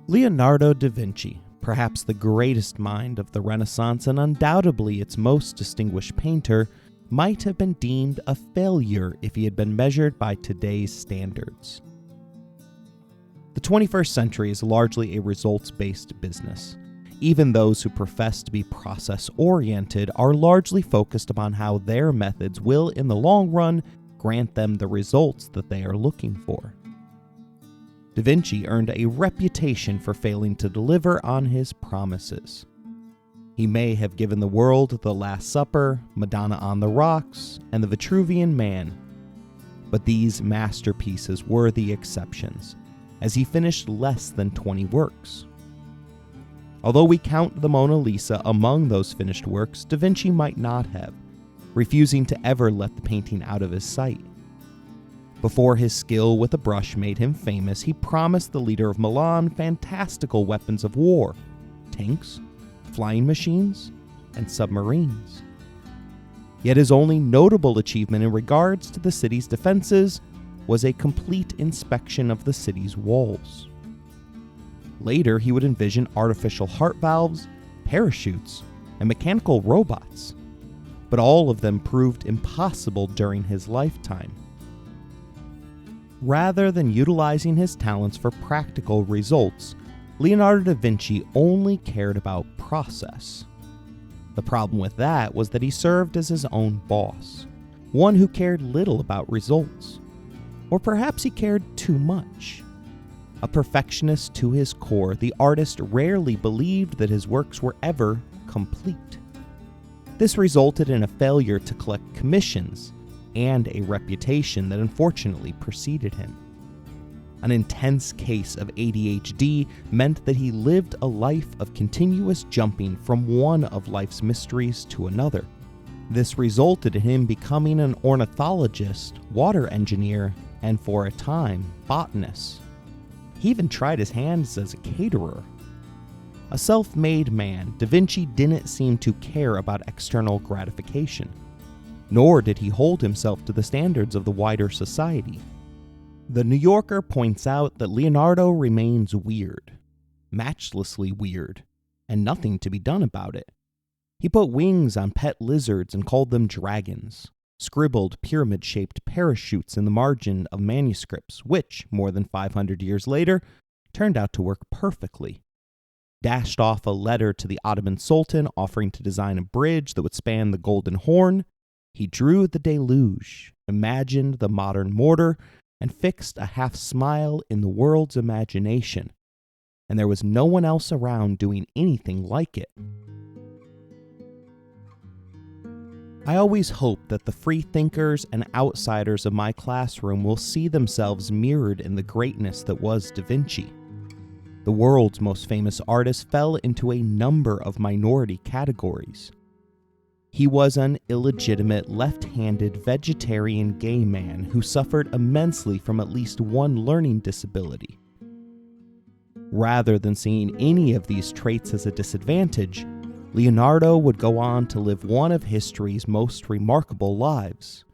Leonardo da Vinci, perhaps the greatest mind of the Renaissance and undoubtedly its most distinguished painter, might have been deemed a failure if he had been measured by today's standards. The 21st century is largely a results-based business. Even those who profess to be process-oriented are largely focused upon how their methods will, in the long run, grant them the results that they are looking for. Da Vinci earned a reputation for failing to deliver on his promises. He may have given the world The Last Supper, Madonna on the Rocks, and The Vitruvian Man, but these masterpieces were the exceptions, as he finished less than 20 works. Although we count the Mona Lisa among those finished works, Da Vinci might not have, refusing to ever let the painting out of his sight. Before his skill with a brush made him famous, he promised the leader of Milan fantastical weapons of war, tanks, flying machines, and submarines. Yet his only notable achievement in regards to the city's defenses was a complete inspection of the city's walls. Later, he would envision artificial heart valves, parachutes, and mechanical robots, but all of them proved impossible during his lifetime. Rather than utilizing his talents for practical results, Leonardo da Vinci only cared about process. The problem with that was that he served as his own boss, one who cared little about results. Or perhaps he cared too much. A perfectionist to his core, the artist rarely believed that his works were ever complete. This resulted in a failure to collect commissions and a reputation that unfortunately preceded him. An intense case of ADHD meant that he lived a life of continuous jumping from one of life's mysteries to another. This resulted in him becoming an ornithologist, water engineer, and for a time, botanist. He even tried his hands as a caterer. A self-made man, Da Vinci didn't seem to care about external gratification, nor did he hold himself to the standards of the wider society. The New Yorker points out that Leonardo remains weird, matchlessly weird, and nothing to be done about it. He put wings on pet lizards and called them dragons, scribbled pyramid-shaped parachutes in the margin of manuscripts, which, more than 500 years later, turned out to work perfectly. Dashed off a letter to the Ottoman Sultan offering to design a bridge that would span the Golden Horn. He drew the deluge, imagined the modern mortar, and fixed a half smile in the world's imagination. And there was no one else around doing anything like it. I always hope that the free thinkers and outsiders of my classroom will see themselves mirrored in the greatness that was Da Vinci. The world's most famous artist fell into a number of minority categories. He was an illegitimate, left-handed, vegetarian gay man who suffered immensely from at least one learning disability. Rather than seeing any of these traits as a disadvantage, Leonardo would go on to live one of history's most remarkable lives,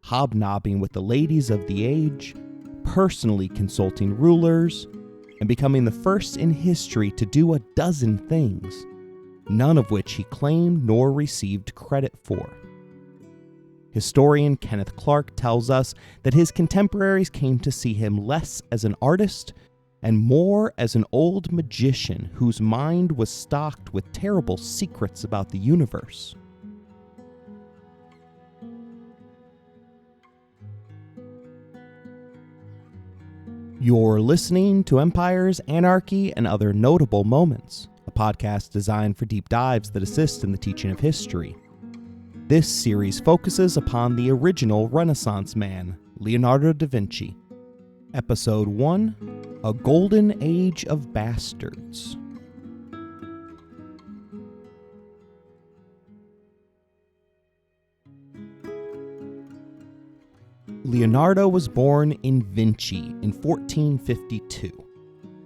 hobnobbing with the ladies of the age, personally consulting rulers, and becoming the first in history to do a dozen things, none of which he claimed nor received credit for. Historian Kenneth Clark tells us that his contemporaries came to see him less as an artist and more as an old magician whose mind was stocked with terrible secrets about the universe. You're listening to Empires, Anarchy, and Other Notable Moments, a podcast designed for deep dives that assist in the teaching of history. This series focuses upon the original Renaissance man, Leonardo da Vinci. Episode 1, A Golden Age of Bastards. Leonardo was born in Vinci in 1452.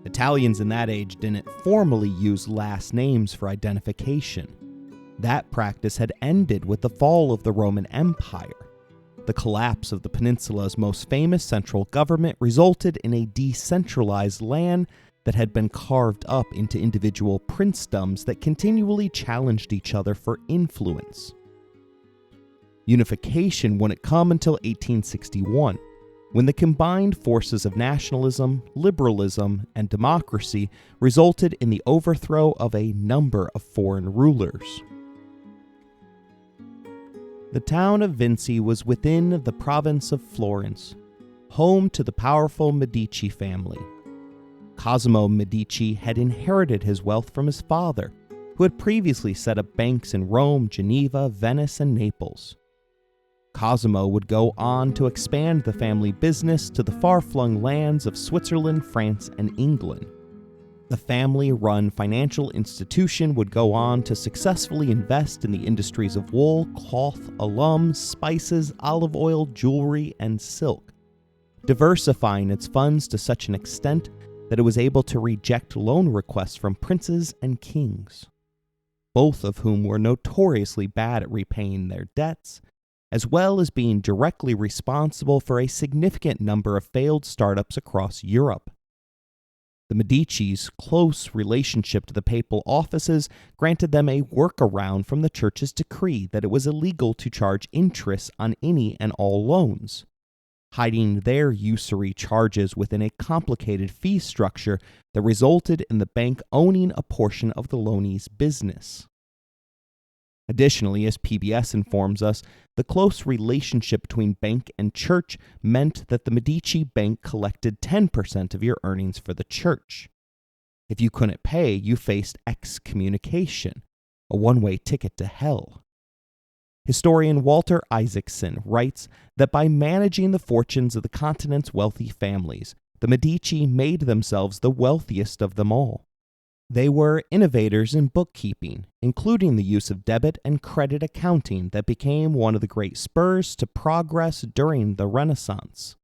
Italians in that age didn't formally use last names for identification. That practice had ended with the fall of the Roman Empire. The collapse of the peninsula's most famous central government resulted in a decentralized land that had been carved up into individual princedoms that continually challenged each other for influence. Unification wouldn't come until 1861, when the combined forces of nationalism, liberalism, and democracy resulted in the overthrow of a number of foreign rulers. The town of Vinci was within the province of Florence, home to the powerful Medici family. Cosimo Medici had inherited his wealth from his father, who had previously set up banks in Rome, Geneva, Venice, and Naples. Cosimo would go on to expand the family business to the far-flung lands of Switzerland, France, and England. The family-run financial institution would go on to successfully invest in the industries of wool, cloth, alum, spices, olive oil, jewelry, and silk, diversifying its funds to such an extent that it was able to reject loan requests from princes and kings, both of whom were notoriously bad at repaying their debts, as well as being directly responsible for a significant number of failed startups across Europe. The Medici's close relationship to the papal offices granted them a workaround from the church's decree that it was illegal to charge interest on any and all loans, hiding their usury charges within a complicated fee structure that resulted in the bank owning a portion of the loanee's business. Additionally, as PBS informs us, the close relationship between bank and church meant that the Medici Bank collected 10% of your earnings for the church. If you couldn't pay, you faced excommunication, a one-way ticket to hell. Historian Walter Isaacson writes that by managing the fortunes of the continent's wealthy families, the Medici made themselves the wealthiest of them all. They were innovators in bookkeeping, including the use of debit and credit accounting that became one of the great spurs to progress during the Renaissance.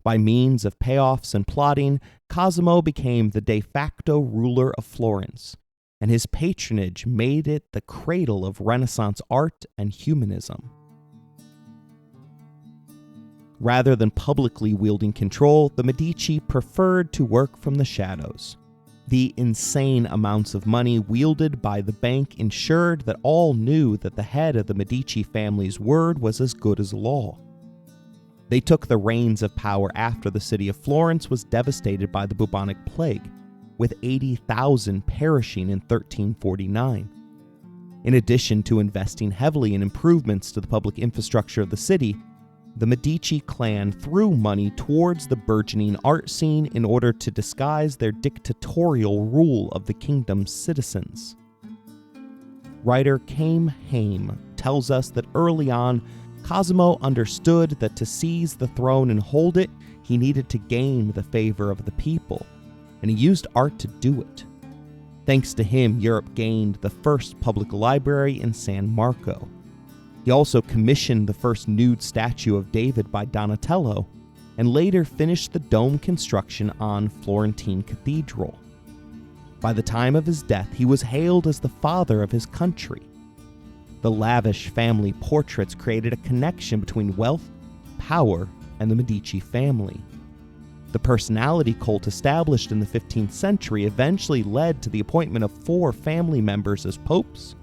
By means of payoffs and plotting, Cosimo became the de facto ruler of Florence, and his patronage made it the cradle of Renaissance art and humanism. Rather than publicly wielding control, the Medici preferred to work from the shadows. The insane amounts of money wielded by the bank ensured that all knew that the head of the Medici family's word was as good as law. They took the reins of power after the city of Florence was devastated by the bubonic plague, with 80,000 perishing in 1349. In addition to investing heavily in improvements to the public infrastructure of the city, the Medici clan threw money towards the burgeoning art scene in order to disguise their dictatorial rule of the kingdom's citizens. Writer Kame Haim tells us that early on, Cosimo understood that to seize the throne and hold it, he needed to gain the favor of the people, and he used art to do it. Thanks to him, Europe gained the first public library in San Marco. He also commissioned the first nude statue of David by Donatello, and later finished the dome construction on Florentine Cathedral. By the time of his death, he was hailed as the father of his country. The lavish family portraits created a connection between wealth, power, and the Medici family. The personality cult established in the 15th century eventually led to the appointment of 4 family members as popes,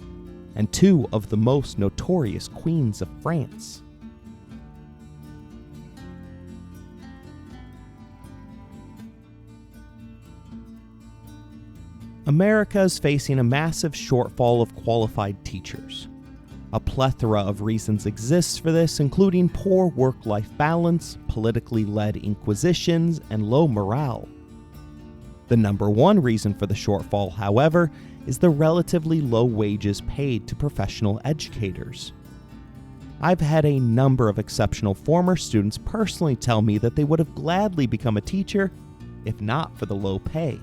and 2 of the most notorious queens of France. America is facing a massive shortfall of qualified teachers. A plethora of reasons exists for this, including poor work-life balance, politically led inquisitions, and low morale. The number one reason for the shortfall, however, is the relatively low wages paid to professional educators. I've had a number of exceptional former students personally tell me that they would have gladly become a teacher if not for the low pay.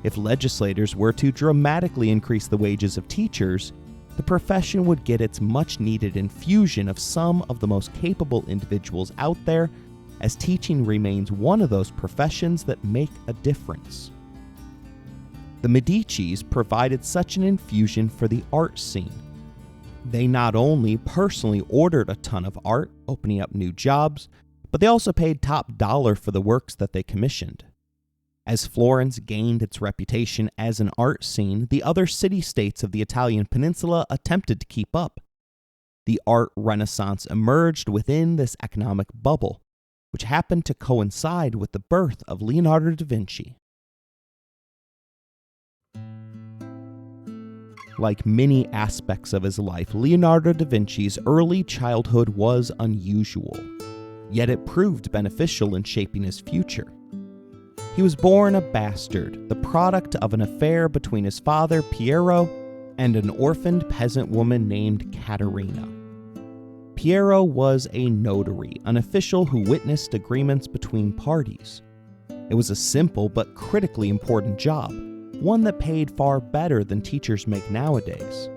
If legislators were to dramatically increase the wages of teachers, the profession would get its much-needed infusion of some of the most capable individuals out there, as teaching remains one of those professions that make a difference. The Medicis provided such an infusion for the art scene. They not only personally ordered a ton of art, opening up new jobs, but they also paid top dollar for the works that they commissioned. As Florence gained its reputation as an art scene, the other city-states of the Italian peninsula attempted to keep up. The art renaissance emerged within this economic bubble, which happened to coincide with the birth of Leonardo da Vinci. Like many aspects of his life, Leonardo da Vinci's early childhood was unusual, yet it proved beneficial in shaping his future. He was born a bastard, the product of an affair between his father, Piero, and an orphaned peasant woman named Caterina. Piero was a notary, an official who witnessed agreements between parties. It was a simple but critically important job, one that paid far better than teachers make nowadays.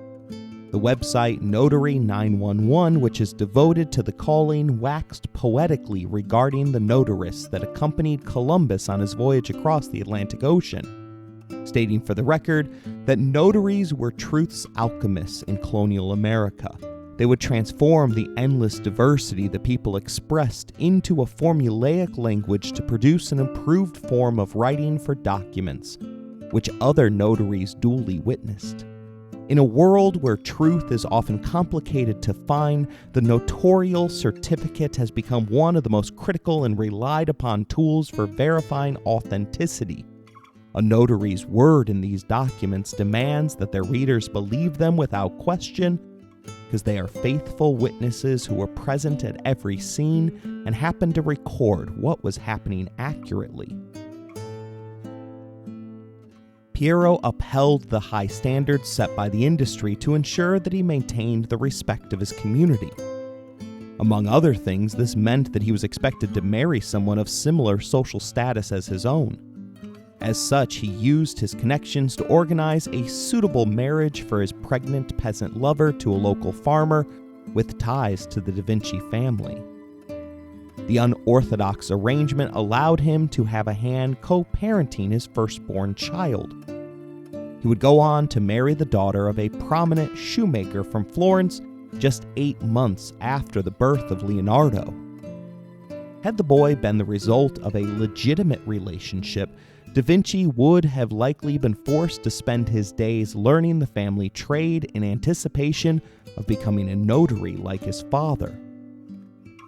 The website Notary 911, which is devoted to the calling, waxed poetically regarding the notarists that accompanied Columbus on his voyage across the Atlantic Ocean, stating for the record that notaries were truth's alchemists in colonial America. They would transform the endless diversity the people expressed into a formulaic language to produce an improved form of writing for documents, which other notaries duly witnessed. In a world where truth is often complicated to find, the notarial certificate has become one of the most critical and relied upon tools for verifying authenticity. A notary's word in these documents demands that their readers believe them without question, because they are faithful witnesses who were present at every scene and happened to record what was happening accurately. Piero upheld the high standards set by the industry to ensure that he maintained the respect of his community. Among other things, this meant that he was expected to marry someone of similar social status as his own. As such, he used his connections to organize a suitable marriage for his pregnant peasant lover to a local farmer with ties to the Da Vinci family. The unorthodox arrangement allowed him to have a hand co-parenting his firstborn child. He would go on to marry the daughter of a prominent shoemaker from Florence just 8 months after the birth of Leonardo. Had the boy been the result of a legitimate relationship, Da Vinci would have likely been forced to spend his days learning the family trade in anticipation of becoming a notary like his father.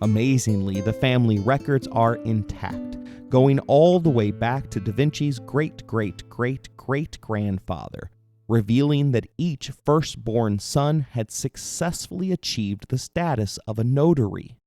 Amazingly, the family records are intact, going all the way back to Da Vinci's great-great-great-great-grandfather, revealing that each firstborn son had successfully achieved the status of a notary.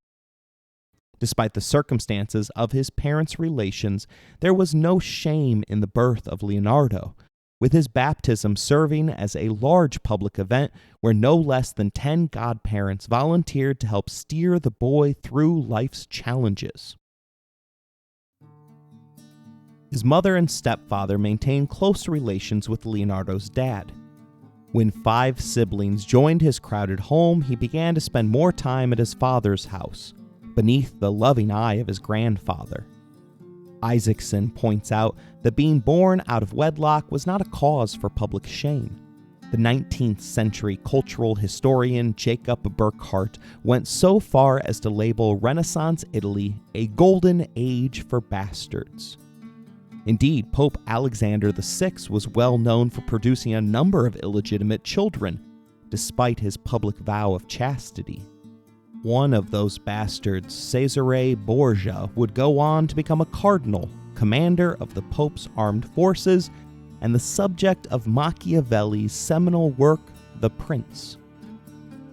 Despite the circumstances of his parents' relations, there was no shame in the birth of Leonardo, with his baptism serving as a large public event where no less than 10 godparents volunteered to help steer the boy through life's challenges. His mother and stepfather maintained close relations with Leonardo's dad. When 5 siblings joined his crowded home, he began to spend more time at his father's house, beneath the loving eye of his grandfather. Isaacson points out that being born out of wedlock was not a cause for public shame. The 19th century cultural historian Jacob Burckhardt went so far as to label Renaissance Italy a golden age for bastards. Indeed, Pope Alexander VI was well known for producing a number of illegitimate children, despite his public vow of chastity. One of those bastards, Cesare Borgia, would go on to become a cardinal, commander of the Pope's armed forces, and the subject of Machiavelli's seminal work, The Prince.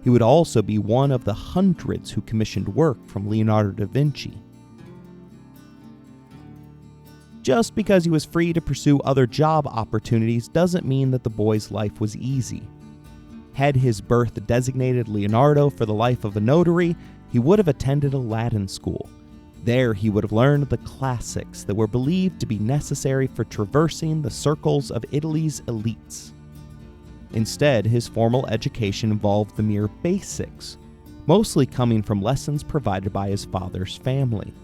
He would also be one of the hundreds who commissioned work from Leonardo da Vinci. Just because he was free to pursue other job opportunities doesn't mean that the boy's life was easy. Had his birth designated Leonardo for the life of a notary, he would have attended a Latin school. There he would have learned the classics that were believed to be necessary for traversing the circles of Italy's elites. Instead, his formal education involved the mere basics, mostly coming from lessons provided by his father's family.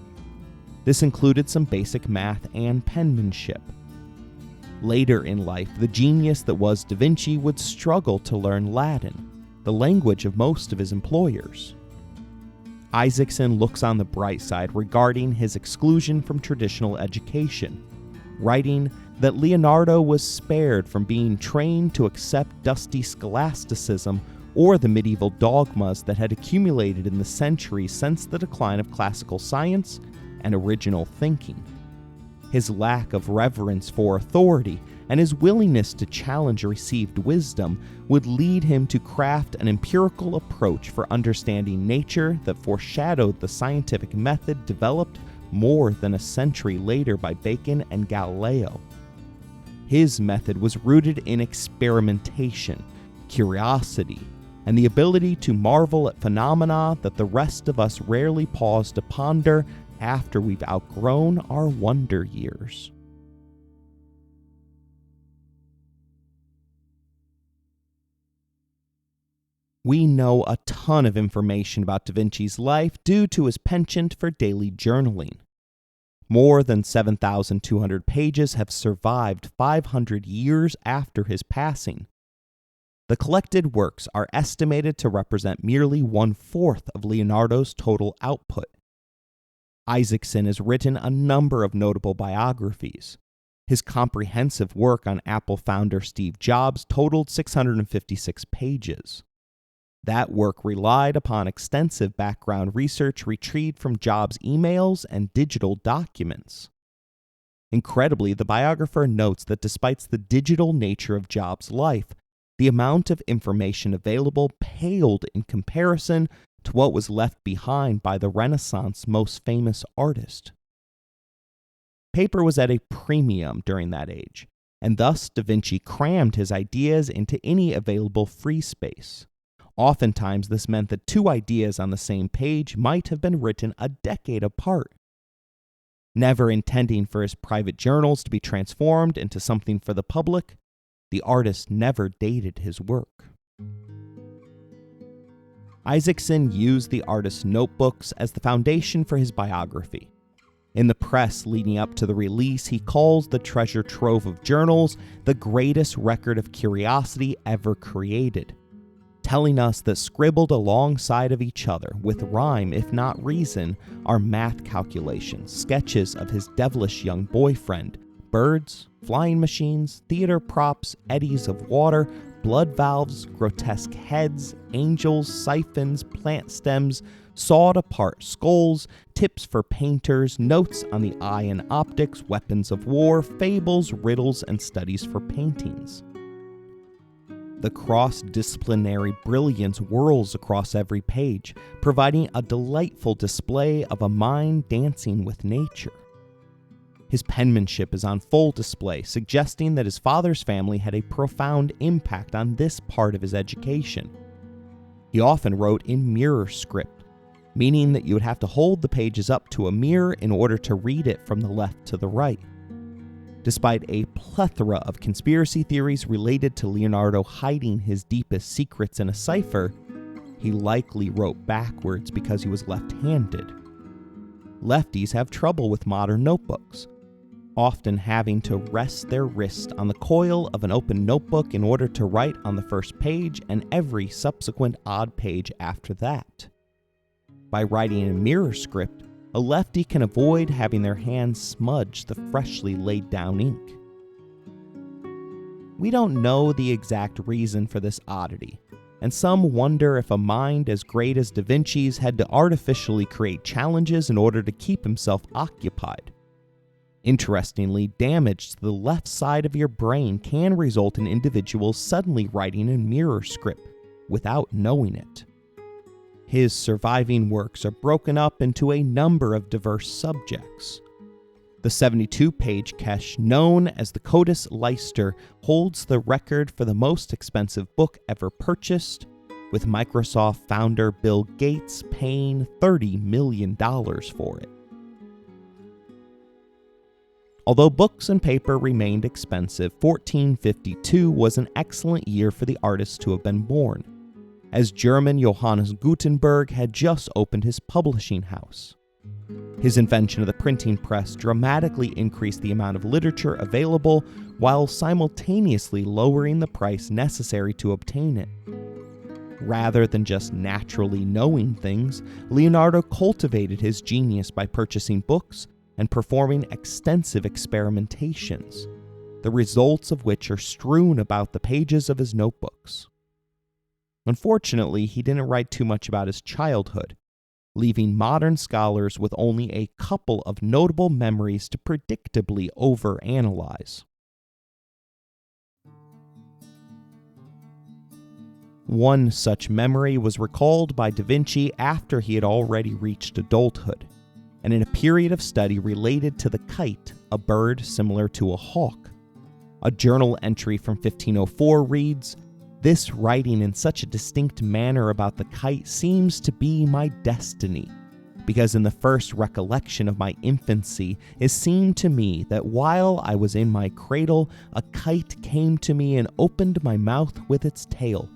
This included some basic math and penmanship. Later in life, the genius that was Da Vinci would struggle to learn Latin, the language of most of his employers. Isaacson looks on the bright side regarding his exclusion from traditional education. writing that Leonardo was spared from being trained to accept dusty scholasticism or the medieval dogmas that had accumulated in the centuries since the decline of classical science and original thinking. His lack of reverence for authority and his willingness to challenge received wisdom would lead him to craft an empirical approach for understanding nature that foreshadowed the scientific method developed more than a century later by Bacon and Galileo. His method was rooted in experimentation, curiosity, and the ability to marvel at phenomena that the rest of us rarely pause to ponder after we've outgrown our wonder years. We know a ton of information about Da Vinci's life due to his penchant for daily journaling. More than 7,200 pages have survived 500 years after his passing. The collected works are estimated to represent merely 1/4 of Leonardo's total output. Isaacson has written a number of notable biographies. His comprehensive work on Apple founder Steve Jobs totaled 656 pages. That work relied upon extensive background research retrieved from Jobs' emails and digital documents. Incredibly, the biographer notes that despite the digital nature of Jobs' life, the amount of information available paled in comparison to what was left behind by the Renaissance most famous artist. Paper was at a premium during that age, and thus Da Vinci crammed his ideas into any available free space. Oftentimes, this meant that two ideas on the same page might have been written a decade apart. Never intending for his private journals to be transformed into something for the public, the artist never dated his work. Isaacson used the artist's notebooks as the foundation for his biography. In the press leading up to the release, he calls the treasure trove of journals the greatest record of curiosity ever created, telling us that scribbled alongside of each other, with rhyme if not reason, are math calculations, sketches of his devilish young boyfriend, birds, flying machines, theater props, eddies of water, blood valves, grotesque heads, angels, siphons, plant stems, sawed-apart skulls, tips for painters, notes on the eye and optics, weapons of war, fables, riddles, and studies for paintings. The cross-disciplinary brilliance whirls across every page, providing a delightful display of a mind dancing with nature. His penmanship is on full display, suggesting that his father's family had a profound impact on this part of his education. He often wrote in mirror script, meaning that you would have to hold the pages up to a mirror in order to read it from the left to the right. Despite a plethora of conspiracy theories related to Leonardo hiding his deepest secrets in a cipher, he likely wrote backwards because he was left-handed. Lefties have trouble with modern notebooks, often having to rest their wrist on the coil of an open notebook in order to write on the first page and every subsequent odd page after that. By writing in mirror script, a lefty can avoid having their hands smudge the freshly laid down ink. We don't know the exact reason for this oddity, and some wonder if a mind as great as Da Vinci's had to artificially create challenges in order to keep himself occupied. Interestingly, damage to the left side of your brain can result in individuals suddenly writing in mirror script without knowing it. His surviving works are broken up into a number of diverse subjects. The 72-page cache known as the Codex Leicester holds the record for the most expensive book ever purchased, with Microsoft founder Bill Gates paying $30 million for it. Although books and paper remained expensive, 1452 was an excellent year for the artist to have been born, as German Johannes Gutenberg had just opened his publishing house. His invention of the printing press dramatically increased the amount of literature available while simultaneously lowering the price necessary to obtain it. Rather than just naturally knowing things, Leonardo cultivated his genius by purchasing books, and performing extensive experimentations, the results of which are strewn about the pages of his notebooks. Unfortunately, he didn't write too much about his childhood, leaving modern scholars with only a couple of notable memories to predictably overanalyze. One such memory was recalled by Da Vinci after he had already reached adulthood, and in a period of study related to the kite, a bird similar to a hawk. A journal entry from 1504 reads, "This writing in such a distinct manner about the kite seems to be my destiny, because in the first recollection of my infancy it seemed to me that while I was in my cradle, a kite came to me and opened my mouth with its tail,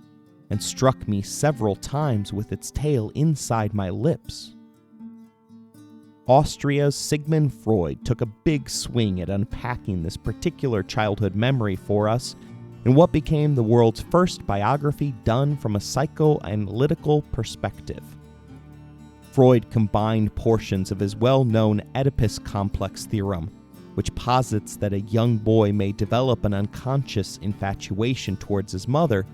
and struck me several times with its tail inside my lips." Austria's Sigmund Freud took a big swing at unpacking this particular childhood memory for us in what became the world's first biography done from a psychoanalytical perspective. Freud combined portions of his well-known Oedipus complex theorem, which posits that a young boy may develop an unconscious infatuation towards his mother,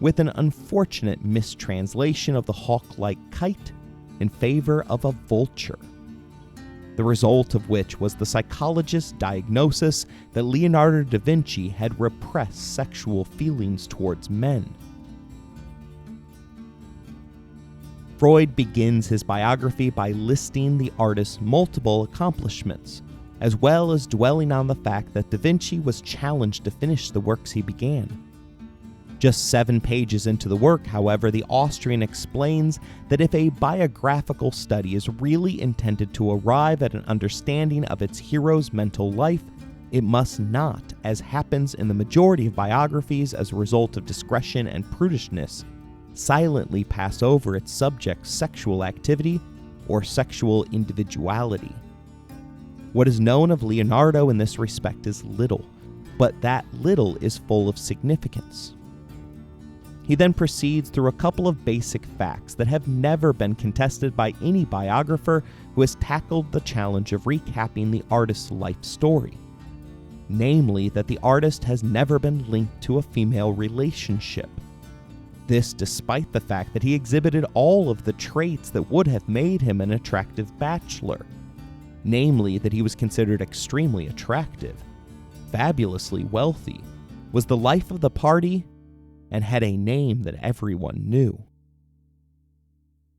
with an unfortunate mistranslation of the hawk-like kite in favor of a vulture. The result of which was the psychologist's diagnosis that Leonardo da Vinci had repressed sexual feelings towards men. Freud begins his biography by listing the artist's multiple accomplishments, as well as dwelling on the fact that Da Vinci was challenged to finish the works he began. Just 7 pages into the work, however, the Austrian explains that if a biographical study is really intended to arrive at an understanding of its hero's mental life, it must not, as happens in the majority of biographies as a result of discretion and prudishness, silently pass over its subject's sexual activity or sexual individuality. What is known of Leonardo in this respect is little, but that little is full of significance. He then proceeds through a couple of basic facts that have never been contested by any biographer who has tackled the challenge of recapping the artist's life story. Namely, that the artist has never been linked to a female relationship. This despite the fact that he exhibited all of the traits that would have made him an attractive bachelor. Namely, that he was considered extremely attractive, fabulously wealthy, was the life of the party, and had a name that everyone knew.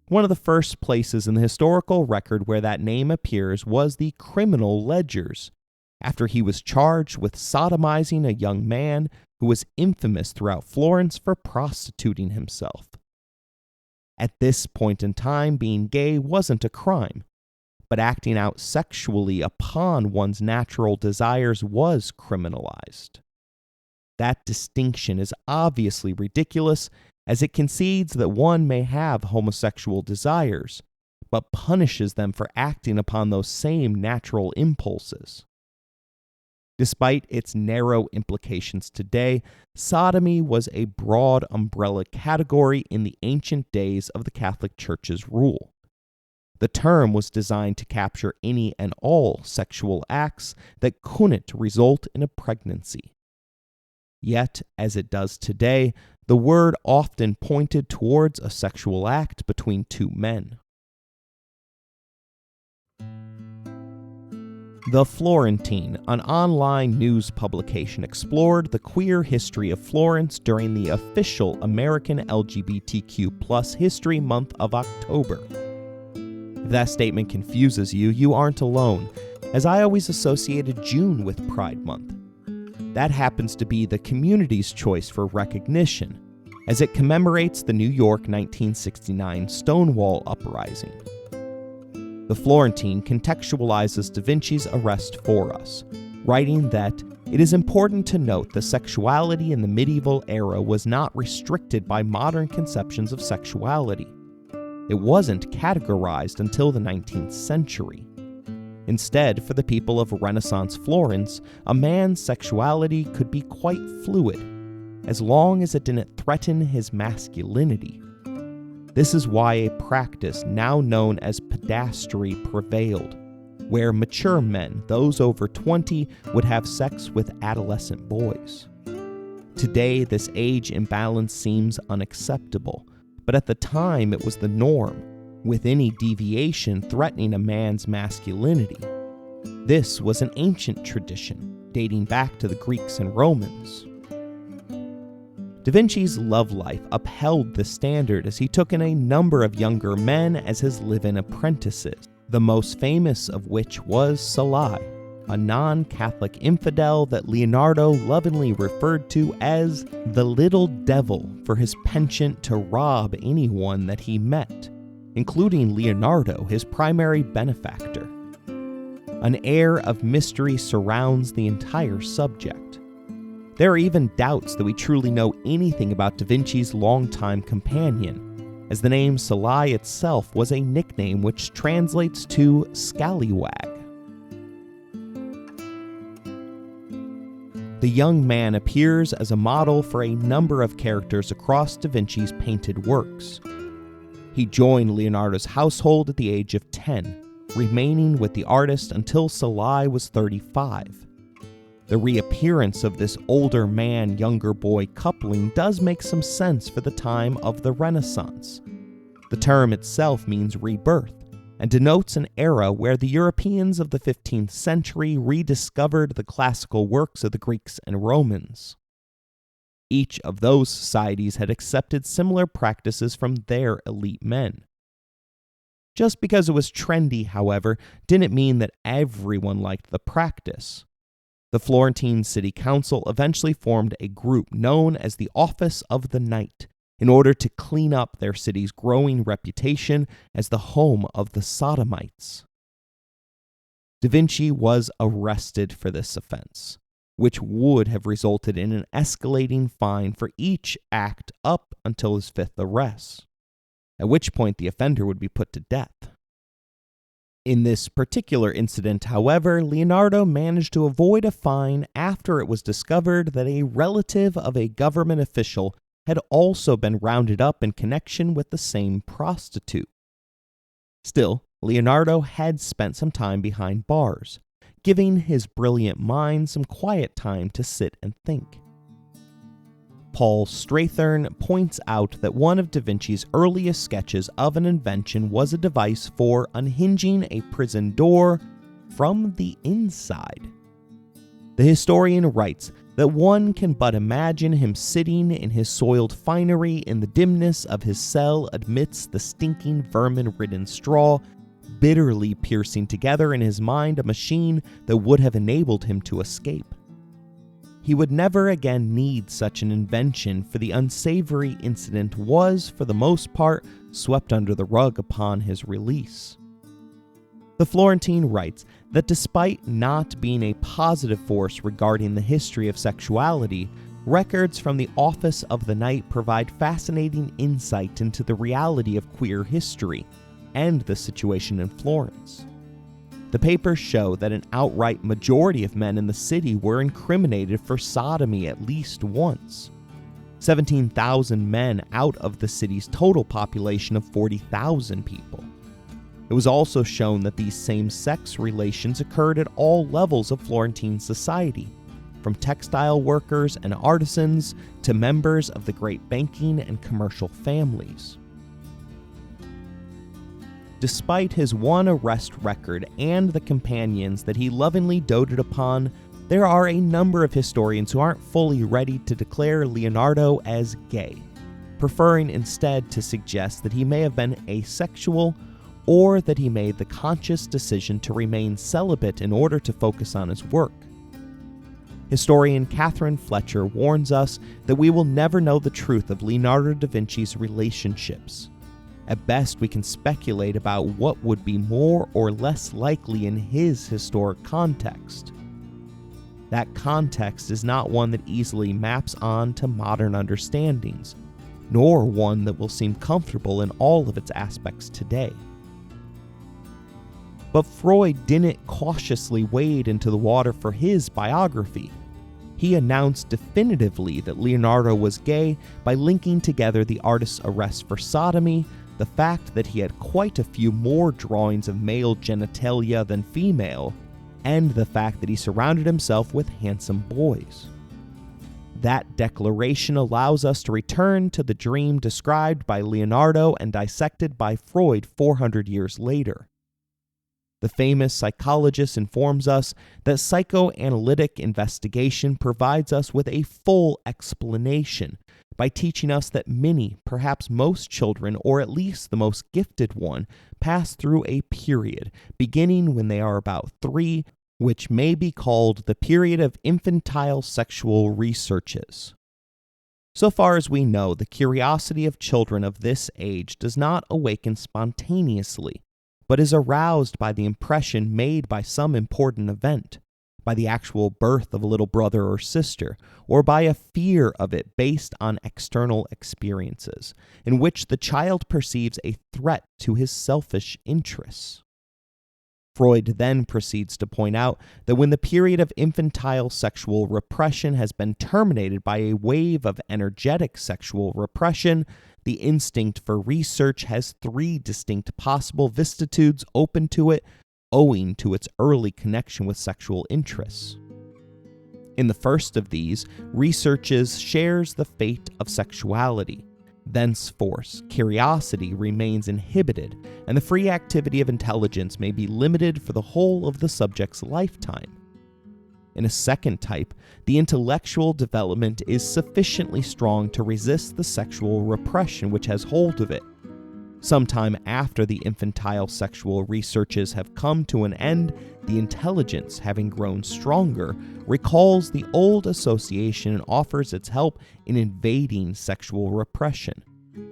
One of the first places in the historical record where that name appears was the criminal ledgers, after he was charged with sodomizing a young man who was infamous throughout Florence for prostituting himself. At this point in time, being gay wasn't a crime, but acting out sexually upon one's natural desires was criminalized. That distinction is obviously ridiculous, as it concedes that one may have homosexual desires, but punishes them for acting upon those same natural impulses. Despite its narrow implications today, sodomy was a broad umbrella category in the ancient days of the Catholic Church's rule. The term was designed to capture any and all sexual acts that couldn't result in a pregnancy. Yet, as it does today, the word often pointed towards a sexual act between two men. The Florentine, an online news publication, explored the queer history of Florence during the official American LGBTQ+ History Month of October. If that statement confuses you, you aren't alone, as I always associated June with Pride Month. That happens to be the community's choice for recognition, as it commemorates the New York 1969 Stonewall Uprising. The Florentine contextualizes Da Vinci's arrest for us, writing that it is important to note that sexuality in the medieval era was not restricted by modern conceptions of sexuality. It wasn't categorized until the 19th century. Instead, for the people of Renaissance Florence, a man's sexuality could be quite fluid, as long as it didn't threaten his masculinity. This is why a practice now known as pedastry prevailed, where mature men, those over 20, would have sex with adolescent boys. Today, this age imbalance seems unacceptable, but at the time it was the norm, with any deviation threatening a man's masculinity. This was an ancient tradition, dating back to the Greeks and Romans. Da Vinci's love life upheld this standard as he took in a number of younger men as his live-in apprentices, the most famous of which was Salai, a non-Catholic infidel that Leonardo lovingly referred to as the little devil for his penchant to rob anyone that he met, including Leonardo, his primary benefactor. An air of mystery surrounds the entire subject. There are even doubts that we truly know anything about Da Vinci's longtime companion, as the name Salai itself was a nickname which translates to scallywag. The young man appears as a model for a number of characters across Da Vinci's painted works. He joined Leonardo's household at the age of 10, remaining with the artist until Salai was 35. The reappearance of this older man, younger boy coupling does make some sense for the time of the Renaissance. The term itself means rebirth, and denotes an era where the Europeans of the 15th century rediscovered the classical works of the Greeks and Romans. Each of those societies had accepted similar practices from their elite men. Just because it was trendy, however, didn't mean that everyone liked the practice. The Florentine City Council eventually formed a group known as the Office of the Night in order to clean up their city's growing reputation as the home of the sodomites. Da Vinci was arrested for this offense, which would have resulted in an escalating fine for each act up until his 5th arrest, at which point the offender would be put to death. In this particular incident, however, Leonardo managed to avoid a fine after it was discovered that a relative of a government official had also been rounded up in connection with the same prostitute. Still, Leonardo had spent some time behind bars, giving his brilliant mind some quiet time to sit and think. Paul Strathern points out that one of Da Vinci's earliest sketches of an invention was a device for unhinging a prison door from the inside. The historian writes that one can but imagine him sitting in his soiled finery in the dimness of his cell amidst the stinking vermin-ridden straw, bitterly piercing together in his mind a machine that would have enabled him to escape. He would never again need such an invention, for the unsavory incident was, for the most part, swept under the rug upon his release. The Florentine writes that despite not being a positive force regarding the history of sexuality, records from the Office of the Night provide fascinating insight into the reality of queer history and the situation in Florence. The papers show that an outright majority of men in the city were incriminated for sodomy at least once. 17,000 men out of the city's total population of 40,000 people. It was also shown that these same-sex relations occurred at all levels of Florentine society, from textile workers and artisans to members of the great banking and commercial families. Despite his one arrest record and the companions that he lovingly doted upon, there are a number of historians who aren't fully ready to declare Leonardo as gay, preferring instead to suggest that he may have been asexual or that he made the conscious decision to remain celibate in order to focus on his work. Historian Catherine Fletcher warns us that we will never know the truth of Leonardo da Vinci's relationships. At best, we can speculate about what would be more or less likely in his historic context. That context is not one that easily maps on to modern understandings, nor one that will seem comfortable in all of its aspects today. But Freud didn't cautiously wade into the water for his biography. He announced definitively that Leonardo was gay by linking together the artist's arrest for sodomy, the fact that he had quite a few more drawings of male genitalia than female, and the fact that he surrounded himself with handsome boys. That declaration allows us to return to the dream described by Leonardo and dissected by Freud 400 years later. The famous psychologist informs us that psychoanalytic investigation provides us with a full explanation by teaching us that many, perhaps most children, or at least the most gifted one, pass through a period, beginning when they are about 3, which may be called the period of infantile sexual researches. So far as we know, the curiosity of children of this age does not awaken spontaneously, but is aroused by the impression made by some important event, by the actual birth of a little brother or sister, or by a fear of it based on external experiences, in which the child perceives a threat to his selfish interests. Freud then proceeds to point out that when the period of infantile sexual repression has been terminated by a wave of energetic sexual repression, the instinct for research has 3 distinct possible vicissitudes open to it, owing to its early connection with sexual interests. In the first of these, researches shares the fate of sexuality. Thenceforth, curiosity remains inhibited, and the free activity of intelligence may be limited for the whole of the subject's lifetime. In a second type, the intellectual development is sufficiently strong to resist the sexual repression which has hold of it. Sometime after the infantile sexual researches have come to an end, the intelligence, having grown stronger, recalls the old association and offers its help in invading sexual repression,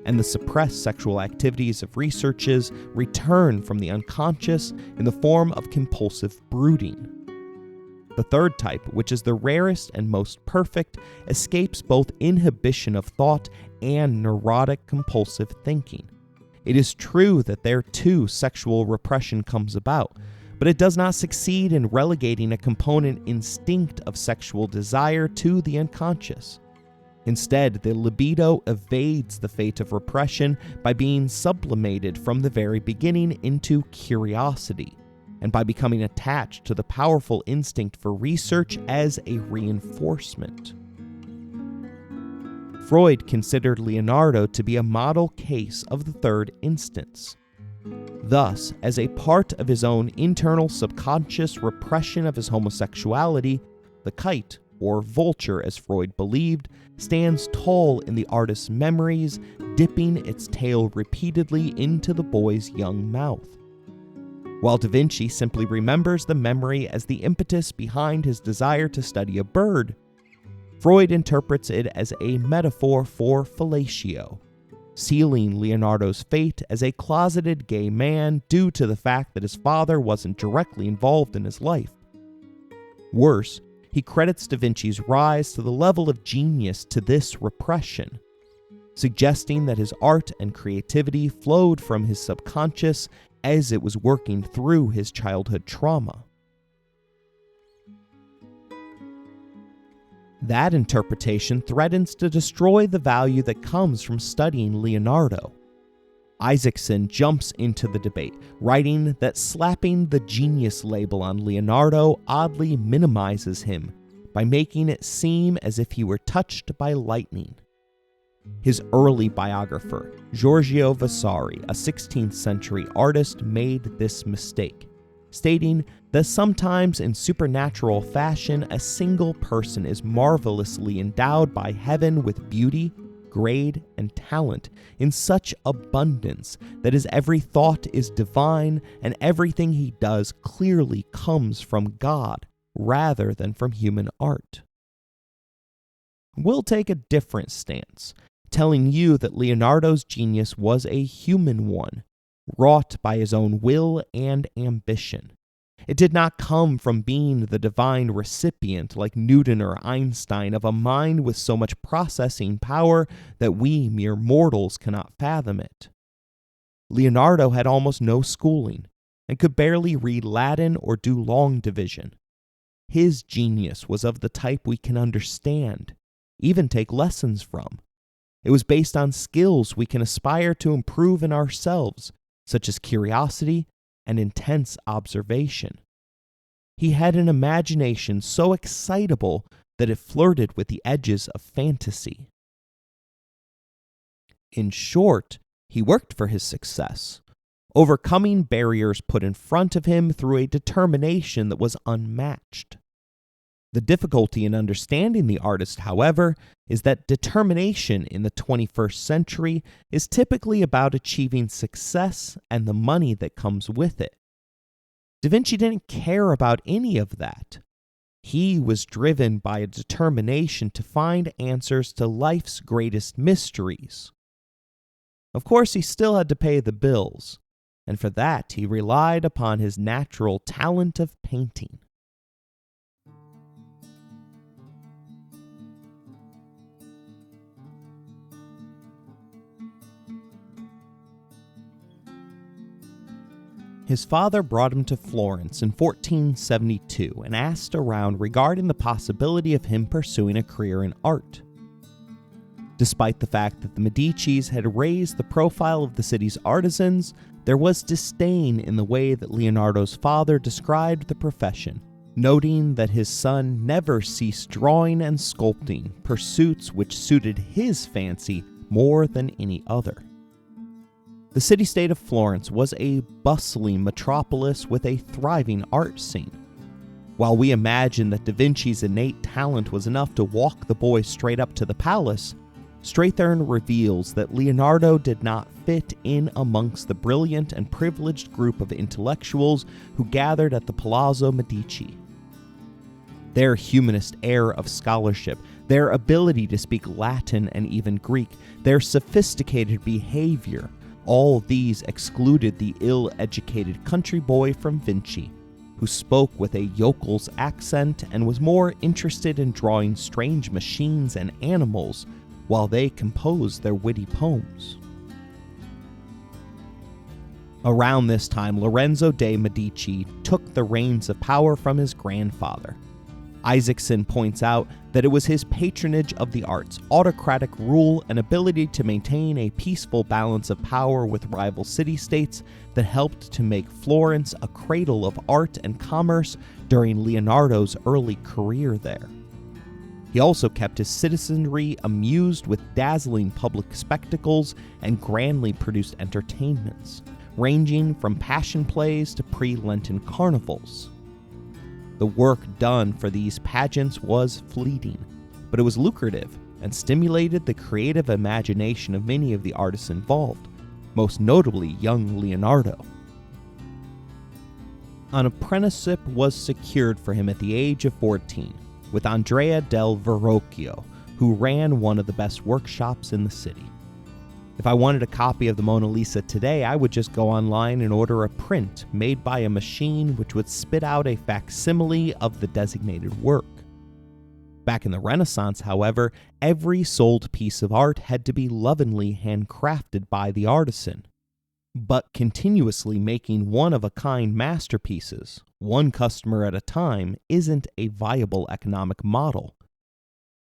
and the suppressed sexual activities of researches return from the unconscious in the form of compulsive brooding. The third type, which is the rarest and most perfect, escapes both inhibition of thought and neurotic compulsive thinking. It is true that there too sexual repression comes about, but it does not succeed in relegating a component instinct of sexual desire to the unconscious. Instead, the libido evades the fate of repression by being sublimated from the very beginning into curiosity, and by becoming attached to the powerful instinct for research as a reinforcement. Freud considered Leonardo to be a model case of the third instance. Thus, as a part of his own internal subconscious repression of his homosexuality, the kite, or vulture as Freud believed, stands tall in the artist's memories, dipping its tail repeatedly into the boy's young mouth. While Da Vinci simply remembers the memory as the impetus behind his desire to study a bird, Freud interprets it as a metaphor for fellatio, sealing Leonardo's fate as a closeted gay man due to the fact that his father wasn't directly involved in his life. Worse, he credits Da Vinci's rise to the level of genius to this repression, suggesting that his art and creativity flowed from his subconscious as it was working through his childhood trauma. That interpretation threatens to destroy the value that comes from studying Leonardo. Isaacson jumps into the debate, writing that slapping the genius label on Leonardo oddly minimizes him by making it seem as if he were touched by lightning. His early biographer, Giorgio Vasari, a 16th century artist, made this mistake, stating that sometimes in supernatural fashion a single person is marvelously endowed by heaven with beauty, grade, and talent in such abundance that his every thought is divine and everything he does clearly comes from God rather than from human art. We'll take a different stance, telling you that Leonardo's genius was a human one, wrought by his own will and ambition. It did not come from being the divine recipient like Newton or Einstein of a mind with so much processing power that we mere mortals cannot fathom it. Leonardo had almost no schooling and could barely read Latin or do long division. His genius was of the type we can understand, even take lessons from. It was based on skills we can aspire to improve in ourselves, such as curiosity and intense observation. He had an imagination so excitable that it flirted with the edges of fantasy. In short, he worked for his success, overcoming barriers put in front of him through a determination that was unmatched. The difficulty in understanding the artist, however, is that determination in the 21st century is typically about achieving success and the money that comes with it. Da Vinci didn't care about any of that. He was driven by a determination to find answers to life's greatest mysteries. Of course, he still had to pay the bills, and for that he relied upon his natural talent of painting. His father brought him to Florence in 1472 and asked around regarding the possibility of him pursuing a career in art. Despite the fact that the Medicis had raised the profile of the city's artisans, there was disdain in the way that Leonardo's father described the profession, noting that his son never ceased drawing and sculpting, pursuits which suited his fancy more than any other. The city-state of Florence was a bustling metropolis with a thriving art scene. While we imagine that Da Vinci's innate talent was enough to walk the boy straight up to the palace, Strathern reveals that Leonardo did not fit in amongst the brilliant and privileged group of intellectuals who gathered at the Palazzo Medici. Their humanist air of scholarship, their ability to speak Latin and even Greek, their sophisticated behavior, all these excluded the ill-educated country boy from Vinci, who spoke with a yokel's accent and was more interested in drawing strange machines and animals while they composed their witty poems. Around this time, Lorenzo de' Medici took the reins of power from his grandfather. Isaacson points out that it was his patronage of the arts, autocratic rule, and ability to maintain a peaceful balance of power with rival city-states that helped to make Florence a cradle of art and commerce during Leonardo's early career there. He also kept his citizenry amused with dazzling public spectacles and grandly produced entertainments, ranging from passion plays to pre-Lenten carnivals. The work done for these pageants was fleeting, but it was lucrative and stimulated the creative imagination of many of the artists involved, most notably young Leonardo. An apprenticeship was secured for him at the age of 14 with Andrea del Verrocchio, who ran one of the best workshops in the city. If I wanted a copy of the Mona Lisa today, I would just go online and order a print made by a machine which would spit out a facsimile of the designated work. Back in the Renaissance, however, every sold piece of art had to be lovingly handcrafted by the artisan. But continuously making one-of-a-kind masterpieces, one customer at a time, isn't a viable economic model.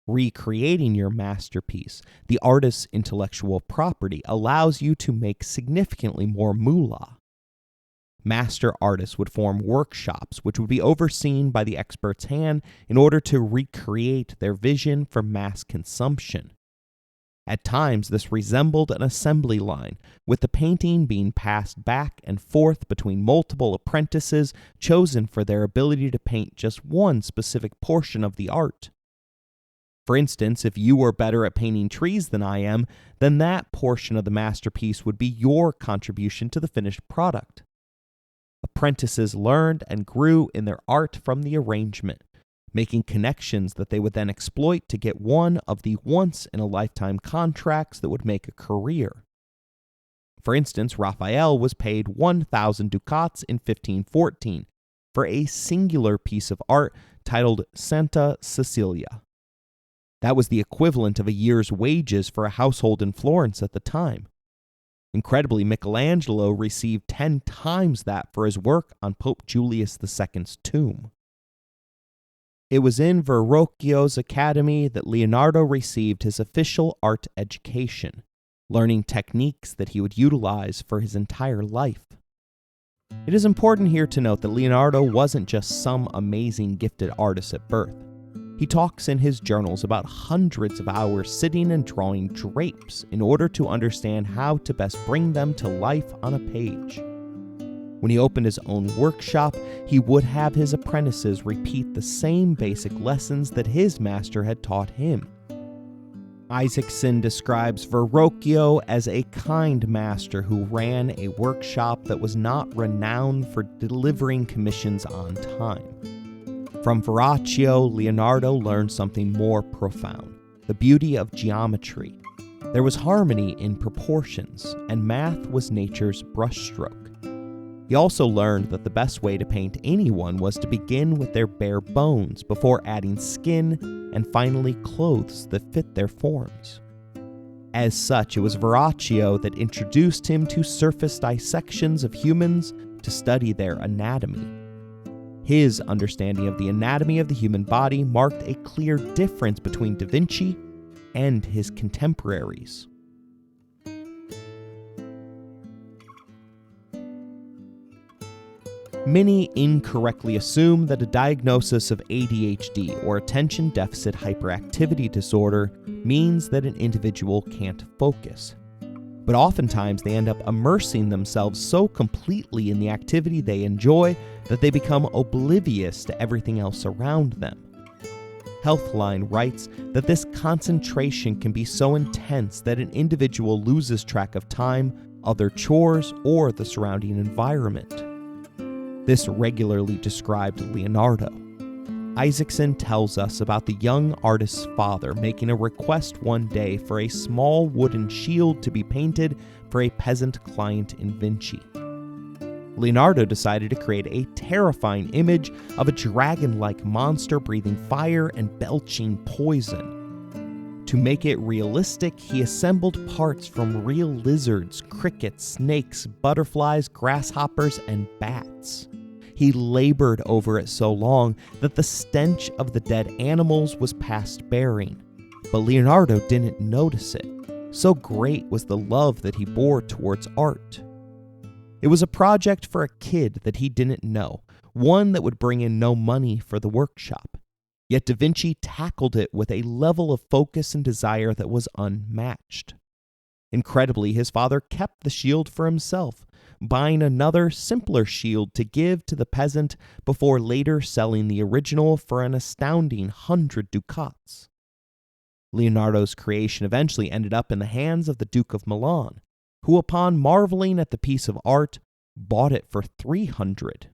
Recreating your masterpiece, the artist's intellectual property, allows you to make significantly more moolah. Master artists would form workshops which would be overseen by the expert's hand in order to recreate their vision for mass consumption. At times, this resembled an assembly line, with the painting being passed back and forth between multiple apprentices chosen for their ability to paint just one specific portion of the art. For instance, if you were better at painting trees than I am, then that portion of the masterpiece would be your contribution to the finished product. Apprentices learned and grew in their art from the arrangement, making connections that they would then exploit to get one of the once-in-a-lifetime contracts that would make a career. For instance, Raphael was paid 1,000 ducats in 1514 for a singular piece of art titled Santa Cecilia. That was the equivalent of a year's wages for a household in Florence at the time. Incredibly, Michelangelo received 10 times that for his work on Pope Julius II's tomb. It was in Verrocchio's academy that Leonardo received his official art education, learning techniques that he would utilize for his entire life. It is important here to note that Leonardo wasn't just some amazing gifted artist at birth. He talks in his journals about hundreds of hours sitting and drawing drapes in order to understand how to best bring them to life on a page. When he opened his own workshop, he would have his apprentices repeat the same basic lessons that his master had taught him. Isaacson describes Verrocchio as a kind master who ran a workshop that was not renowned for delivering commissions on time. From Verrocchio, Leonardo learned something more profound: the beauty of geometry. There was harmony in proportions, and math was nature's brushstroke. He also learned that the best way to paint anyone was to begin with their bare bones before adding skin and finally clothes that fit their forms. As such, it was Verrocchio that introduced him to surface dissections of humans to study their anatomy. His understanding of the anatomy of the human body marked a clear difference between Da Vinci and his contemporaries. Many incorrectly assume that a diagnosis of ADHD, or attention deficit hyperactivity disorder, means that an individual can't focus. But oftentimes they end up immersing themselves so completely in the activity they enjoy that they become oblivious to everything else around them. Healthline writes that this concentration can be so intense that an individual loses track of time, other chores, or the surrounding environment. This regularly described Leonardo. Isaacson tells us about the young artist's father making a request one day for a small wooden shield to be painted for a peasant client in Vinci. Leonardo decided to create a terrifying image of a dragon-like monster breathing fire and belching poison. To make it realistic, he assembled parts from real lizards, crickets, snakes, butterflies, grasshoppers, and bats. He labored over it so long that the stench of the dead animals was past bearing, but Leonardo didn't notice it. So great was the love that he bore towards art. It was a project for a kid that he didn't know, one that would bring in no money for the workshop. Yet Da Vinci tackled it with a level of focus and desire that was unmatched. Incredibly, his father kept the shield for himself, buying another, simpler shield to give to the peasant before later selling the original for an astounding 100 ducats. Leonardo's creation eventually ended up in the hands of the Duke of Milan, who, upon marveling at the piece of art, bought it for 300.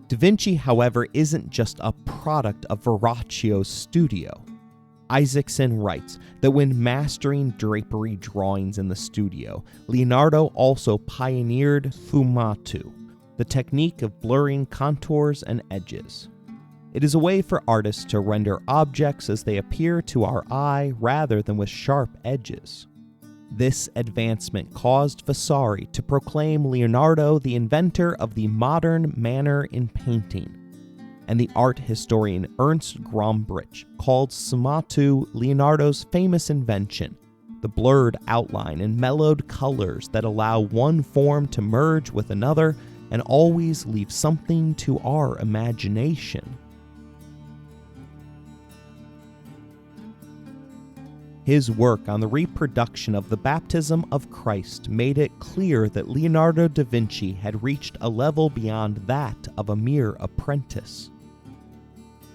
Da Vinci, however, isn't just a product of Verrocchio's studio. Isaacson writes that when mastering drapery drawings in the studio, Leonardo also pioneered sfumato, the technique of blurring contours and edges. It is a way for artists to render objects as they appear to our eye rather than with sharp edges. This advancement caused Vasari to proclaim Leonardo the inventor of the modern manner in painting, and the art historian Ernst Gombrich called sfumato Leonardo's famous invention, the blurred outline and mellowed colors that allow one form to merge with another and always leave something to our imagination. His work on the reproduction of the baptism of Christ made it clear that Leonardo da Vinci had reached a level beyond that of a mere apprentice.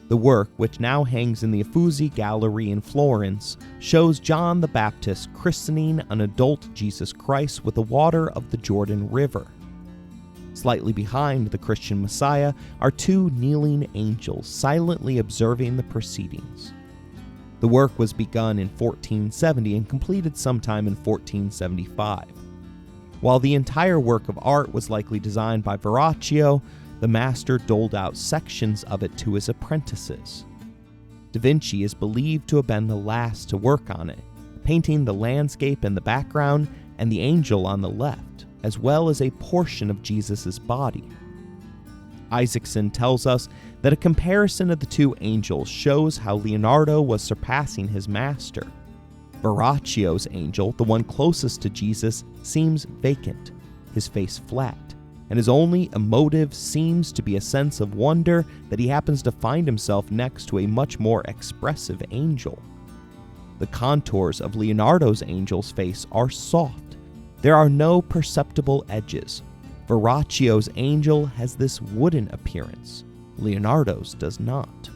The work, which now hangs in the Uffizi Gallery in Florence, shows John the Baptist christening an adult Jesus Christ with the water of the Jordan River. Slightly behind the Christian Messiah are two kneeling angels silently observing the proceedings. The work was begun in 1470 and completed sometime in 1475. While the entire work of art was likely designed by Verrocchio, the master doled out sections of it to his apprentices. Da Vinci is believed to have been the last to work on it, painting the landscape in the background and the angel on the left, as well as a portion of Jesus' body. Isaacson tells us that a comparison of the two angels shows how Leonardo was surpassing his master. Verrocchio's angel, the one closest to Jesus, seems vacant, his face flat, and his only emotive seems to be a sense of wonder that he happens to find himself next to a much more expressive angel. The contours of Leonardo's angel's face are soft. There are no perceptible edges. Verrocchio's angel has this wooden appearance. Leonardo's does not.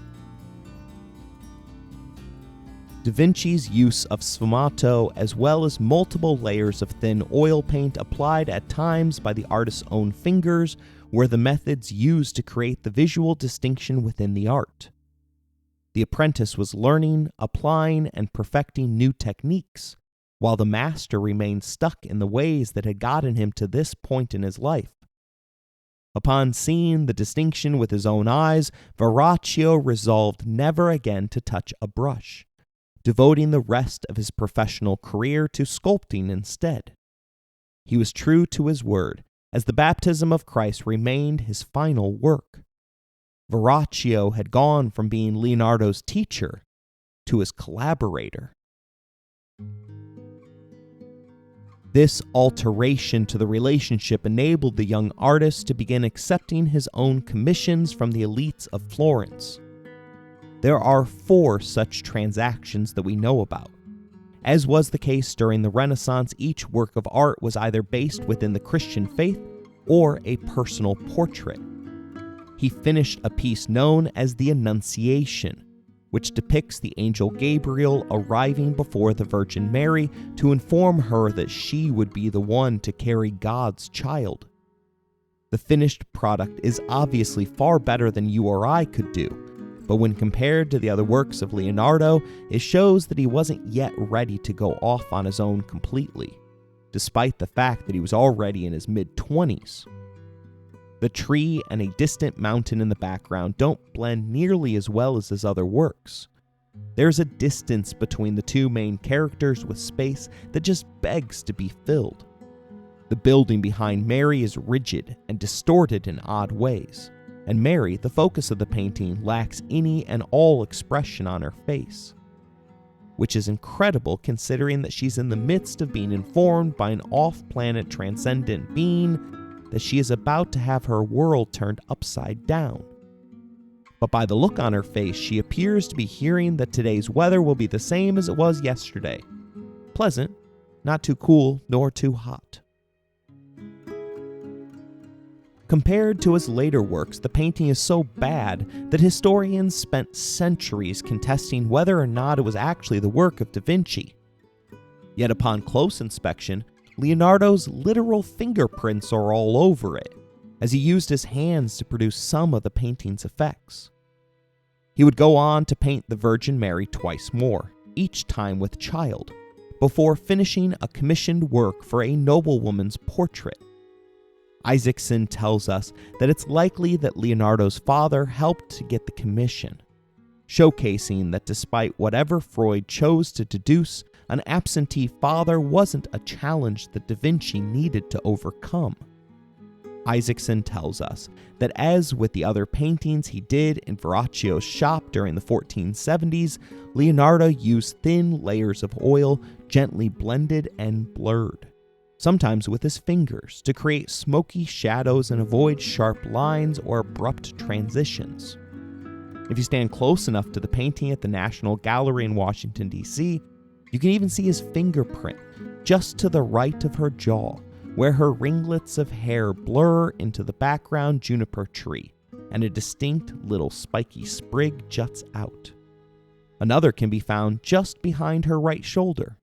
Da Vinci's use of sfumato, as well as multiple layers of thin oil paint applied at times by the artist's own fingers, were the methods used to create the visual distinction within the art. The apprentice was learning, applying, and perfecting new techniques, while the master remained stuck in the ways that had gotten him to this point in his life. Upon seeing the distinction with his own eyes, Verrocchio resolved never again to touch a brush, devoting the rest of his professional career to sculpting instead. He was true to his word, as the baptism of Christ remained his final work. Verrocchio had gone from being Leonardo's teacher to his collaborator. This alteration to the relationship enabled the young artist to begin accepting his own commissions from the elites of Florence. There are 4 such transactions that we know about. As was the case during the Renaissance, each work of art was either based within the Christian faith or a personal portrait. He finished a piece known as the Annunciation, which depicts the angel Gabriel arriving before the Virgin Mary to inform her that she would be the one to carry God's child. The finished product is obviously far better than you or I could do, but when compared to the other works of Leonardo, it shows that he wasn't yet ready to go off on his own completely, despite the fact that he was already in his mid-20s. The tree and a distant mountain in the background don't blend nearly as well as his other works. There's a distance between the two main characters with space that just begs to be filled. The building behind Mary is rigid and distorted in odd ways, and Mary, the focus of the painting, lacks any and all expression on her face, which is incredible considering that she's in the midst of being informed by an off-planet transcendent being that she is about to have her world turned upside down. But by the look on her face, she appears to be hearing that today's weather will be the same as it was yesterday. Pleasant, not too cool nor too hot. Compared to his later works, the painting is so bad that historians spent centuries contesting whether or not it was actually the work of Da Vinci. Yet upon close inspection, Leonardo's literal fingerprints are all over it, as he used his hands to produce some of the painting's effects. He would go on to paint the Virgin Mary twice more, each time with child, before finishing a commissioned work for a noblewoman's portrait. Isaacson tells us that it's likely that Leonardo's father helped to get the commission, showcasing that despite whatever Freud chose to deduce, an absentee father wasn't a challenge that Da Vinci needed to overcome. Isaacson tells us that as with the other paintings he did in Verrocchio's shop during the 1470s, Leonardo used thin layers of oil, gently blended and blurred, sometimes with his fingers, to create smoky shadows and avoid sharp lines or abrupt transitions. If you stand close enough to the painting at the National Gallery in Washington, D.C., you can even see his fingerprint just to the right of her jaw, where her ringlets of hair blur into the background juniper tree, and a distinct little spiky sprig juts out. Another can be found just behind her right shoulder.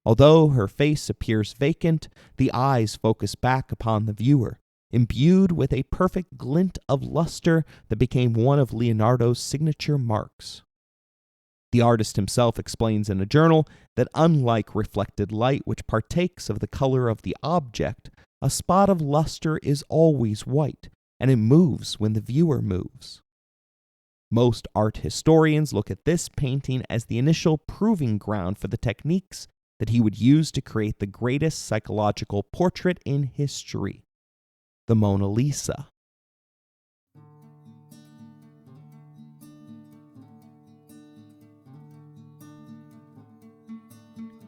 Although her face appears vacant, the eyes focus back upon the viewer, imbued with a perfect glint of luster that became one of Leonardo's signature marks. The artist himself explains in a journal that unlike reflected light, which partakes of the color of the object, a spot of luster is always white, and it moves when the viewer moves. Most art historians look at this painting as the initial proving ground for the techniques that he would use to create the greatest psychological portrait in history, the Mona Lisa.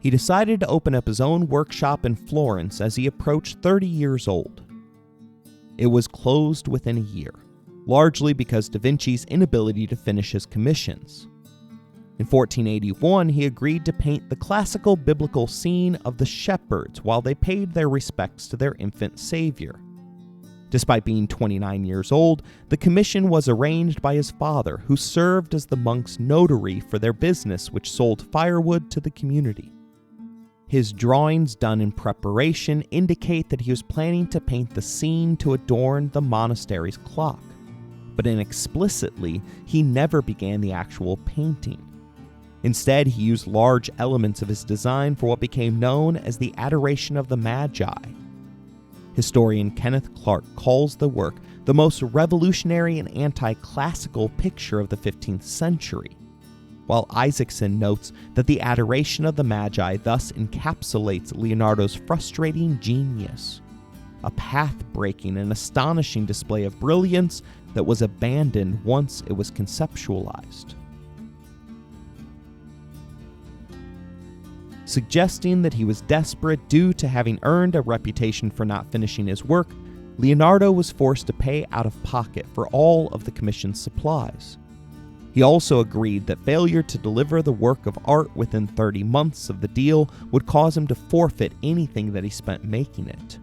He decided to open up his own workshop in Florence as he approached 30 years old. It was closed within a year, largely because Da Vinci's inability to finish his commissions. In 1481, he agreed to paint the classical biblical scene of the shepherds while they paid their respects to their infant savior. Despite being 29 years old, the commission was arranged by his father, who served as the monks' notary for their business, which sold firewood to the community. His drawings done in preparation indicate that he was planning to paint the scene to adorn the monastery's clock, but inexplicitly, he never began the actual painting. Instead, he used large elements of his design for what became known as the Adoration of the Magi. Historian Kenneth Clark calls the work the most revolutionary and anti-classical picture of the 15th century, while Isaacson notes that the Adoration of the Magi thus encapsulates Leonardo's frustrating genius, a path-breaking and astonishing display of brilliance that was abandoned once it was conceptualized. Suggesting that he was desperate due to having earned a reputation for not finishing his work, Leonardo was forced to pay out of pocket for all of the commission's supplies. He also agreed that failure to deliver the work of art within 30 months of the deal would cause him to forfeit anything that he spent making it.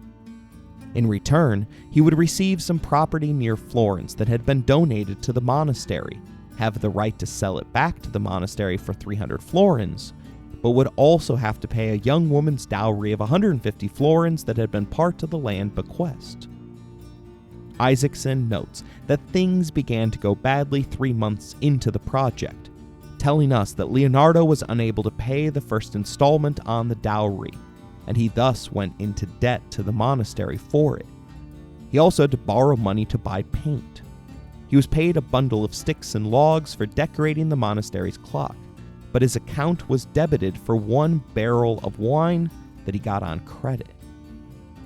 In return, he would receive some property near Florence that had been donated to the monastery, have the right to sell it back to the monastery for 300 florins, but would also have to pay a young woman's dowry of 150 florins that had been part of the land bequest. Isaacson notes that things began to go badly 3 months into the project, telling us that Leonardo was unable to pay the first installment on the dowry, and he thus went into debt to the monastery for it. He also had to borrow money to buy paint. He was paid a bundle of sticks and logs for decorating the monastery's clock, but his account was debited for 1 barrel of wine that he got on credit.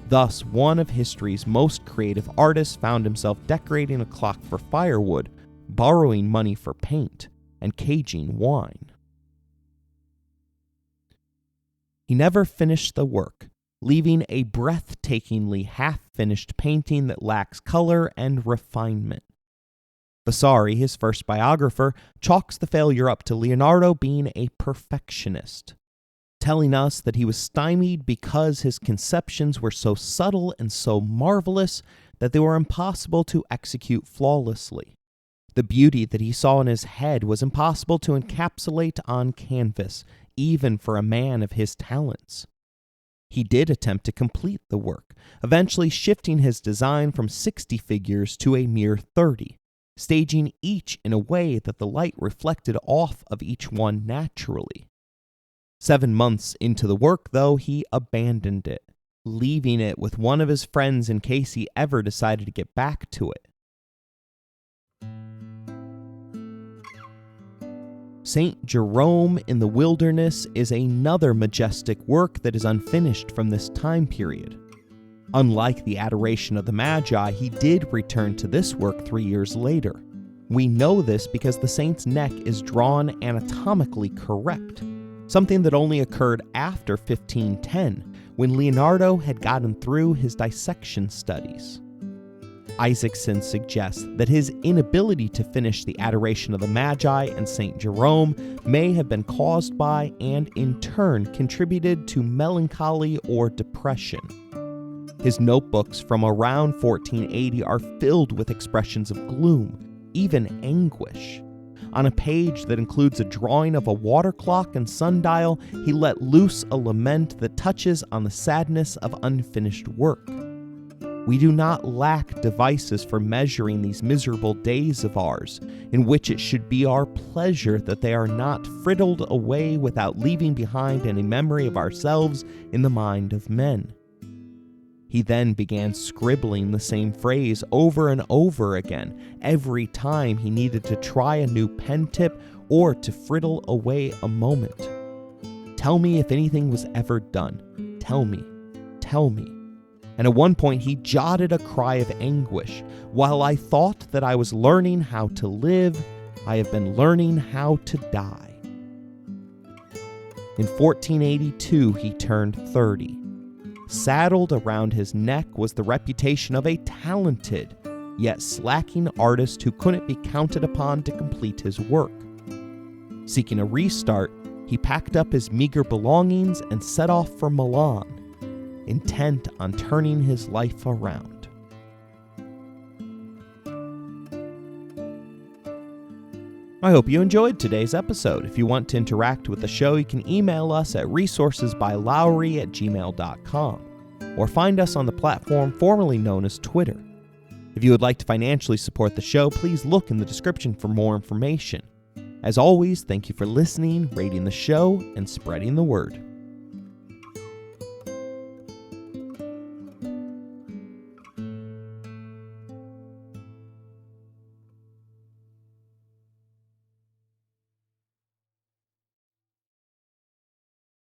Thus, one of history's most creative artists found himself decorating a clock for firewood, borrowing money for paint, and caging wine. He never finished the work, leaving a breathtakingly half-finished painting that lacks color and refinement. Vasari, his first biographer, chalks the failure up to Leonardo being a perfectionist, telling us that he was stymied because his conceptions were so subtle and so marvelous that they were impossible to execute flawlessly. The beauty that he saw in his head was impossible to encapsulate on canvas, even for a man of his talents. He did attempt to complete the work, eventually shifting his design from 60 figures to a mere 30. Staging each in a way that the light reflected off of each one naturally. 7 months into the work, though, he abandoned it, leaving it with one of his friends in case he ever decided to get back to it. Saint Jerome in the Wilderness is another majestic work that is unfinished from this time period. Unlike the Adoration of the Magi, he did return to this work 3 years later. We know this because the saint's neck is drawn anatomically correct, something that only occurred after 1510, when Leonardo had gotten through his dissection studies. Isaacson suggests that his inability to finish the Adoration of the Magi and Saint Jerome may have been caused by and in turn contributed to melancholy or depression. His notebooks from around 1480 are filled with expressions of gloom, even anguish. On a page that includes a drawing of a water clock and sundial, he let loose a lament that touches on the sadness of unfinished work. We do not lack devices for measuring these miserable days of ours, in which it should be our pleasure that they are not friddled away without leaving behind any memory of ourselves in the mind of men. He then began scribbling the same phrase over and over again, every time he needed to try a new pen tip or to friddle away a moment. Tell me if anything was ever done. Tell me. Tell me. And at one point he jotted a cry of anguish. While I thought that I was learning how to live, I have been learning how to die. In 1482, he turned 30. Saddled around his neck was the reputation of a talented, yet slacking artist who couldn't be counted upon to complete his work. Seeking a restart, he packed up his meager belongings and set off for Milan, intent on turning his life around. I hope you enjoyed today's episode. If you want to interact with the show, you can email us at resourcesbylowry@gmail.com or find us on the platform formerly known as Twitter. If you would like to financially support the show, please look in the description for more information. As always, thank you for listening, rating the show, and spreading the word.